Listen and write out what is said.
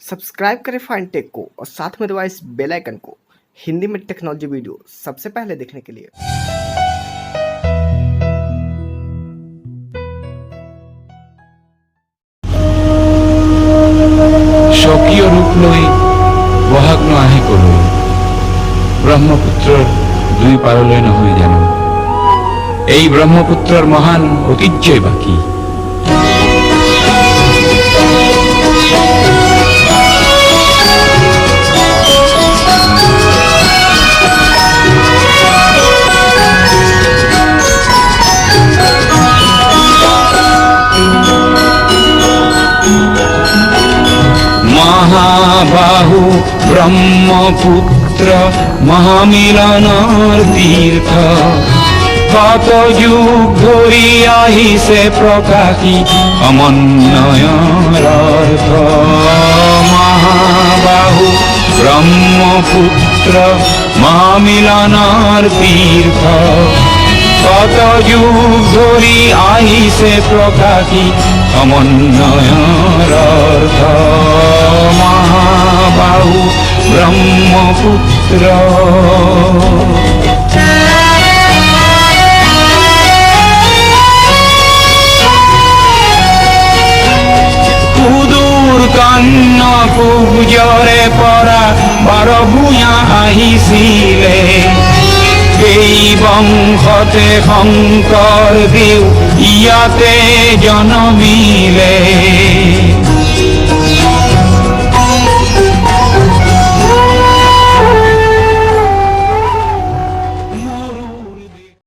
Subscribe करें fine take को और साथ में दबाएं इस बेल आइकन को हिंदी में टेक्नोलॉजी वीडियो सबसे पहले देखने के लिए। স্বকীয় রূপ লৈ বহাগ নাহে কলৈ ব্ৰহ্মপুত্ৰৰ দুই পাৰলৈ নহয় জানো এই ব্ৰহ্মপুত্ৰৰ মহান ঐতিহ্যই বাকী। মহাবাহু ব্রহ্মপুত্র মহামিলনৰ তীৰ্থ কত যুগ ধৰি আহিছে প্ৰকাশী সমন্বয়ৰ অৰ্থ। মহাবাহু ব্ৰহ্মপুত্ৰ মহামিলনৰ তীৰ্থ কত যুগ ধৰি আহিছে প্ৰকাশী সমন্বয়ৰ অৰ্থ। মহাবাহু ব্ৰহ্মপুত্ৰ সুদূৰ কন্যকুব্জৰে পৰা বাৰ ভূঞা আহিছিলে এই বংশতে শংকৰ দেৱ ইয়াতে জনমিলে।